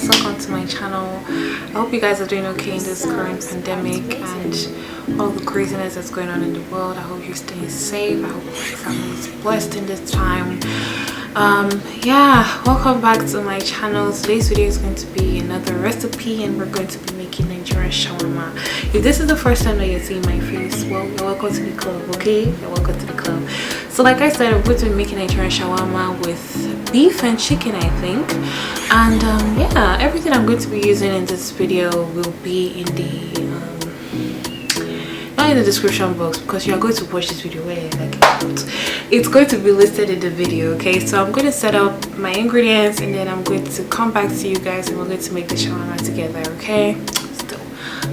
guys, welcome to my channel. I hope you guys are doing okay in this current pandemic and all the craziness that's going on in the world. I hope you're staying safe. I hope your family is blessed in this time. Yeah, welcome back to my channel. Today's video is going to be another recipe and we're going to be making Nigerian shawarma. If this is the first time that you're seeing my face, well, you're welcome to the club. Okay, you're welcome to the club. So like I said, I'm going to be making Nigerian shawarma with beef and chicken, I think. And yeah, everything I'm going to be using in this video will be in the not in the description box, because you are going to watch this video where like it's going to be listed in the video. Okay, so I'm going to set up my ingredients and then I'm going to come back to you guys and we're going to make the shawarma together. Okay, so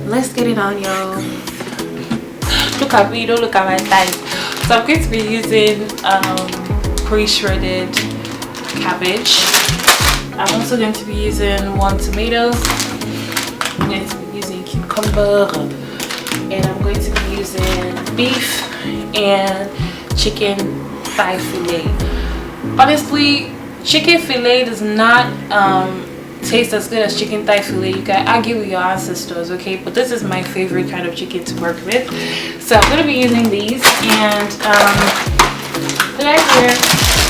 let's get it on, y'all. Look at me, don't look at my thighs. So I'm going to be using pre-shredded cabbage. I'm also going to be using 1 tomato. I'm going to be using cucumber, and I'm going to be using beef and chicken thigh fillet. Honestly, chicken fillet does not taste as good as chicken thigh fillet. You can argue with your ancestors, okay, but this is my favorite kind of chicken to work with. So I'm going to be using these, and right here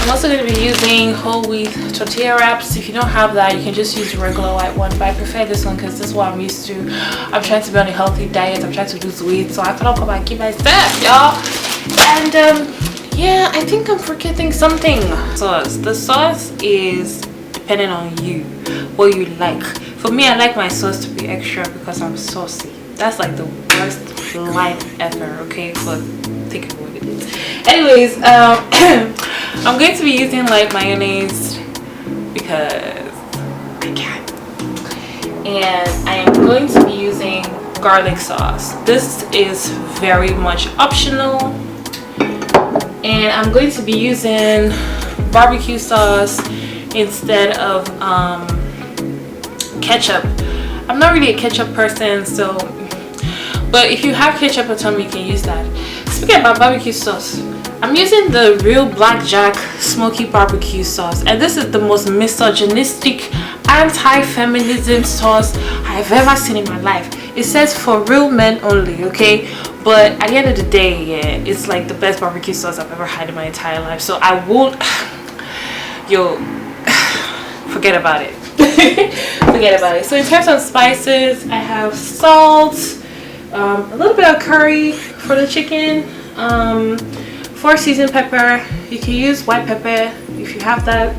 I'm also going to be using whole wheat tortilla wraps. If you don't have that, you can just use the regular white one, but I prefer this one because this is what I'm used to. I'm trying to be on a healthy diet. I'm trying to lose weight, so I thought I'll come and give myself, y'all. And yeah, I think I'm forgetting something. Sauce. The sauce is depending on you, what you like. For me, I like my sauce to be extra because I'm saucy. That's like the worst line ever, okay, but take it away with it. Anyways, I'm going to be using like mayonnaise because I can, and I am going to be using garlic sauce. This is very much optional, and I'm going to be using barbecue sauce instead of ketchup. I'm not really a ketchup person, so but if you have ketchup at home, you can use that. Speaking about barbecue sauce, I'm using the real blackjack smoky barbecue sauce, and this is the most misogynistic, anti-feminism sauce I've ever seen in my life. It says for real men only, okay, but at the end of the day, yeah, it's like the best barbecue sauce I've ever had in my entire life. So I won't forget about it. Forget about it. So in terms of spices, I have salt, a little bit of curry for the chicken, 4 seasoned pepper. You can use white pepper if you have that.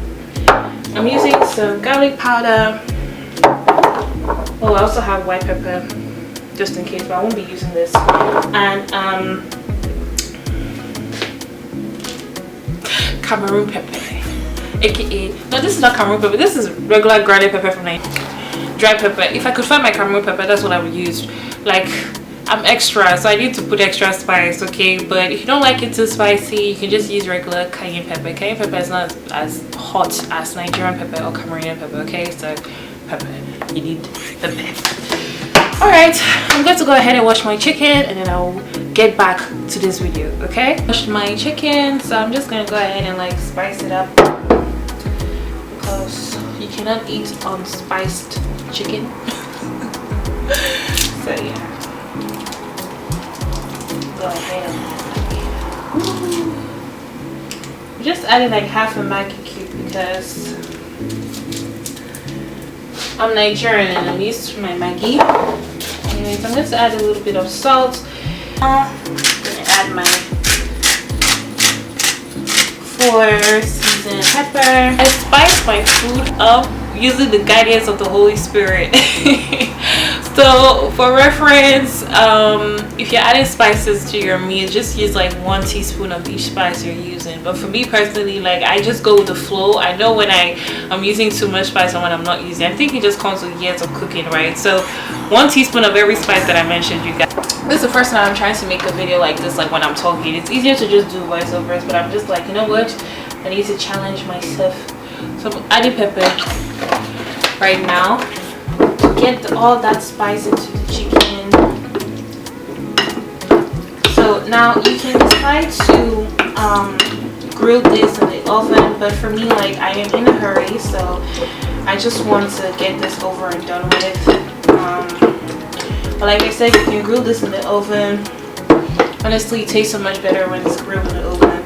I'm using some garlic powder. Oh, I also have white pepper just in case, but I won't be using this. And Cameroon pepper, aka no, this is not Cameroon pepper, this is regular grounded pepper from Nigeria. Dry pepper. If I could find my Cameroon pepper, that's what I would use. Like, I'm extra, so I need to put extra spice, okay, but if you don't like it too spicy, you can just use regular cayenne pepper. Cayenne pepper is not as hot as Nigerian pepper or Cameroonian pepper, okay, so pepper, you need pepper. Alright, I'm going to go ahead and wash my chicken and then I'll get back to this video, okay? Washed my chicken, so I'm just gonna go ahead and like spice it up because you cannot eat unspiced chicken. So yeah, go ahead. I'm just adding like half a Maggi cube because I'm Nigerian and I'm used to my Maggi. Anyways, I'm going to add a little bit of salt. I'm going to add my 4 seasoned pepper. I spice my food up using the guidance of the Holy Spirit. So for reference, if you're adding spices to your meal, just use like 1 teaspoon of each spice you're using. But for me personally, like I just go with the flow. I know when I'm using too much spice and when I'm not using. I think it just comes with years of cooking, right? So 1 teaspoon of every spice that I mentioned, you guys. This is the first time I'm trying to make a video like this, like when I'm talking. It's easier to just do voiceovers, but I'm just like, you know what, I need to challenge myself. So I'm adding pepper right now to get all that spice into the chicken. So now you can try to grill this in the oven, but for me, like I am in a hurry, so I just want to get this over and done with. But like I said, you can grill this in the oven. Honestly, it tastes so much better when it's grilled in the oven.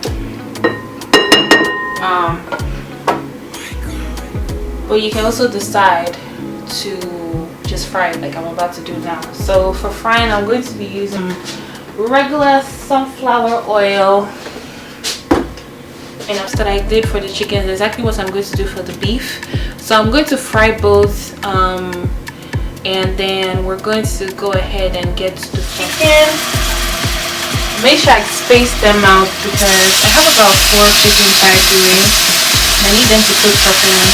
But you can also decide to just fry it like I'm about to do now. So for frying, I'm going to be using regular sunflower oil. And that's what I did for the chicken. That's exactly what I'm going to do for the beef. So I'm going to fry both, and then we're going to go ahead and get to the chicken. Make sure I space them out because I have about 4 chicken thighs doing. I need them to cook properly.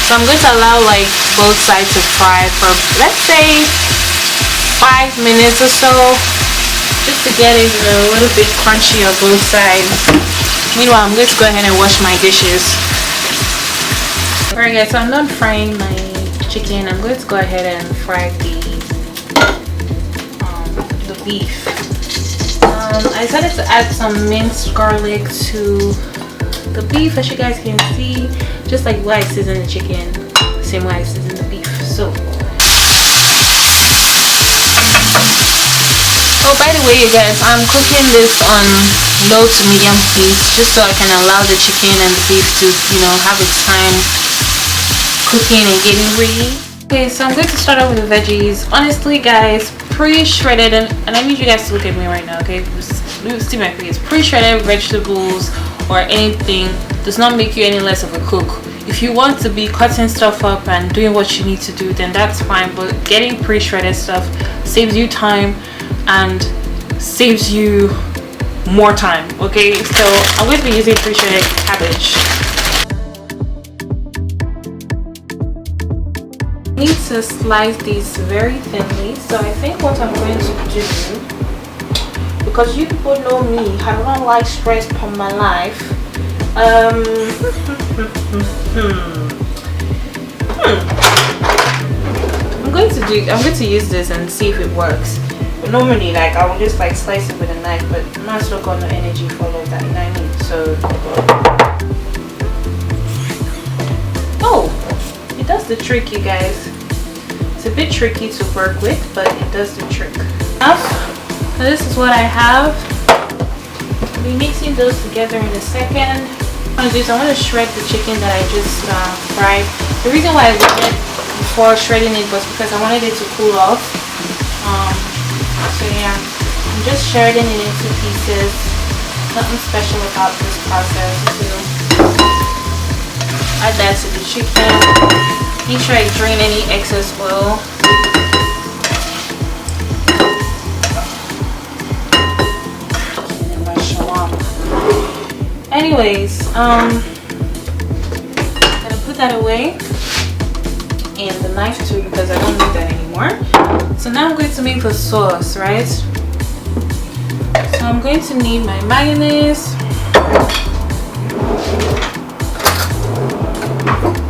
So I'm going to allow like both sides to fry for, let's say, 5 minutes or so, just to get it a little bit crunchy on both sides. Meanwhile, I'm going to go ahead and wash my dishes. Alright guys, so I'm done frying my chicken. I'm going to go ahead and fry the beef. I decided to add some minced garlic to the beef, as you guys can see, just like what I season the chicken, same way I season the beef. So, oh, by the way, you guys, I'm cooking this on low to medium heat just so I can allow the chicken and the beef to, you know, have its time cooking and getting ready. Okay, so I'm going to start off with the veggies. Honestly, guys, pre-shredded, and I need you guys to look at me right now, okay? See my face. Pre-shredded vegetables or anything does not make you any less of a cook. If you want to be cutting stuff up and doing what you need to do, then that's fine, but getting pre-shredded stuff saves you time and saves you more time. Okay, so I'm going to be using pre-shredded cabbage. I need to slice these very thinly, so I think what I'm going to do, because you people know me, I don't like stress upon my life. I'm going to use this and see if it works. But normally, like, I will just like slice it with a knife, but I'm not still got no energy for all of that, you know what I mean? So, oh, it does the trick, you guys. It's a bit tricky to work with, but it does the trick. So this is what I have. I'll be mixing those together in a second. What I'm going to do is I want to shred the chicken that I just fried. The reason why I waited before shredding it was because I wanted it to cool off. So yeah, I'm just shredding it into pieces. Nothing special about this process. So add that to the chicken. Make sure I drain any excess oil. And then my shawarma. Anyways, I'm gonna put that away, and the knife too, because I don't need that anymore. So now I'm going to make the sauce, right? So I'm going to need my mayonnaise.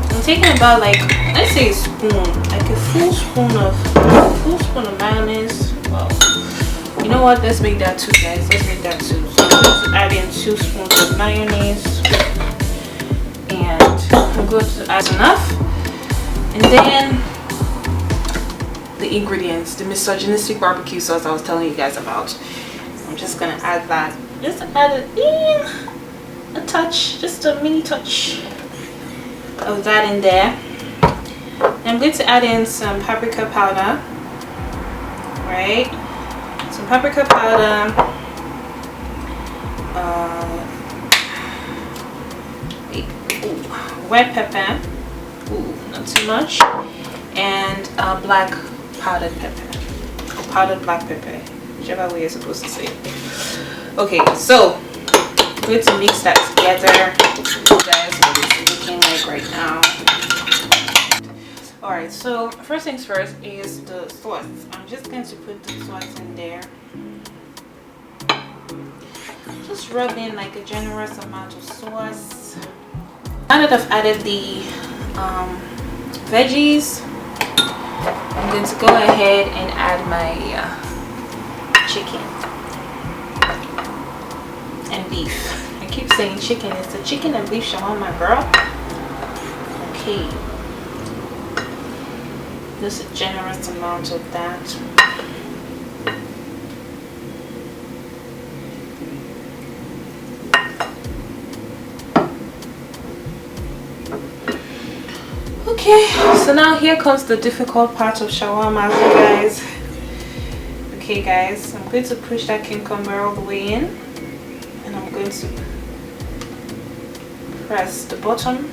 I'm taking about, like, let's say a spoon, like a full spoon of mayonnaise. Well, you know what? Let's make that 2, guys. Let's make that 2. So I'm going to add in 2 spoons of mayonnaise, and I'm going to add enough. And then the ingredients, the misogynistic barbecue sauce I was telling you guys about. I'm just gonna add that. Just add it in a touch, just a mini touch of that in there. And I'm going to add in some paprika powder, right? Some paprika powder, red pepper, not too much, and black powdered pepper, or powdered black pepper, whichever way you're supposed to say it. Okay, so I'm going to mix that together. Guys, what it's looking like right now. Alright, so first things first is the sauce. I'm just going to put the sauce in there. Just rub in like a generous amount of sauce. Now that I've added the veggies, I'm going to go ahead and add my chicken and beef. saying chicken. It's the chicken and beef shawarma, girl. Okay. Just a generous amount of that. Okay, so now here comes the difficult part of shawarma, guys. Okay guys, I'm going to push that cucumber all the way in, and I'm going to press the bottom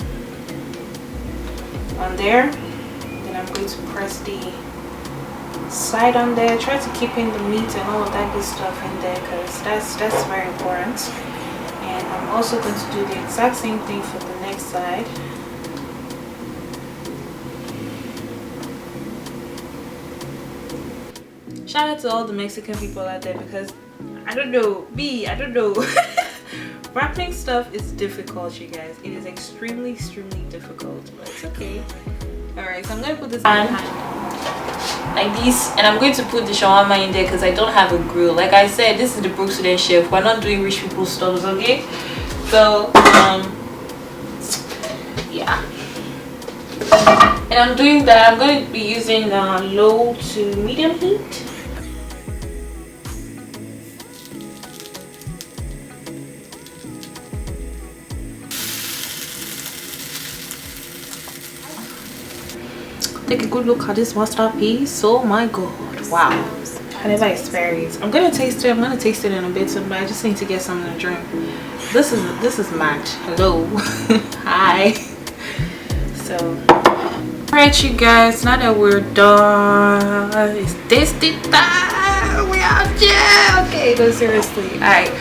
on there, then I'm going to press the side on there. Try to keep in the meat and all of that good stuff in there, because that's very important. And I'm also going to do the exact same thing for the next side. Shout out to all the Mexican people out there, because I don't know, wrapping stuff is difficult, you guys. It is extremely difficult, but it's okay. Alright, so I'm going to put this on like this, and I'm going to put the shawarma in there because I don't have a grill. Like I said, this is the Brooke Student Chef. We're not doing rich people stuff, okay? So yeah, and I'm doing that. I'm going to be using low to medium heat. Take a good look at this masterpiece. Oh my god, wow. I never experienced. I'm gonna taste it. I'm gonna taste it in a bit, but I just need to get something to drink. This is mad. Hello. Hi. So alright, you guys, now that we're done, it's tasty time. We out here. Okay, no, seriously. Alright,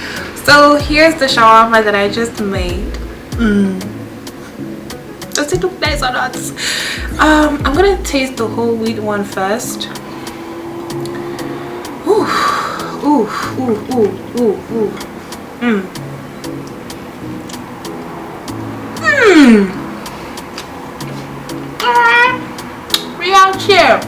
so here's the shawarma that I just made. Does it look nice or not? I'm gonna taste the whole wheat one first. Ooh, ooh, ooh, ooh, ooh, ooh. We out here.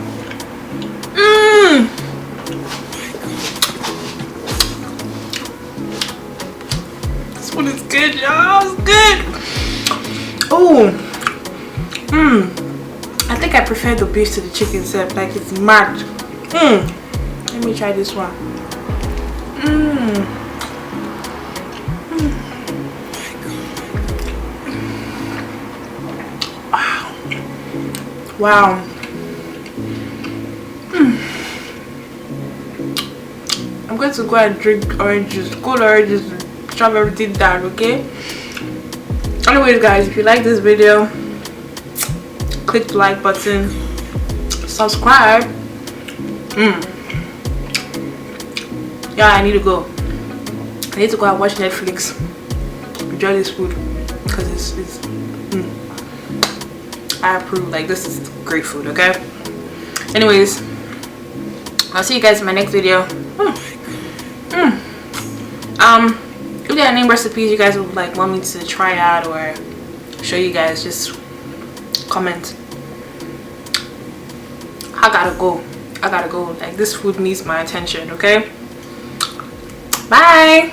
This one is good, y'all. It's good. Oh. I think I prefer the beef to the chicken set. Like, it's mad. Let me try this one. Wow. I'm going to go and drink orange juice, cold orange juice, chop everything down, okay? Anyways guys, if you like this video, click the like button, subscribe. Yeah, I need to go. I need to go and watch Netflix, enjoy this food, because it's I approve. Like, this is great food, okay? Anyways, I'll see you guys in my next video. If there are any recipes you guys would like want me to try out or show you guys, just comment. I gotta go. Like, this food needs my attention, okay? Bye.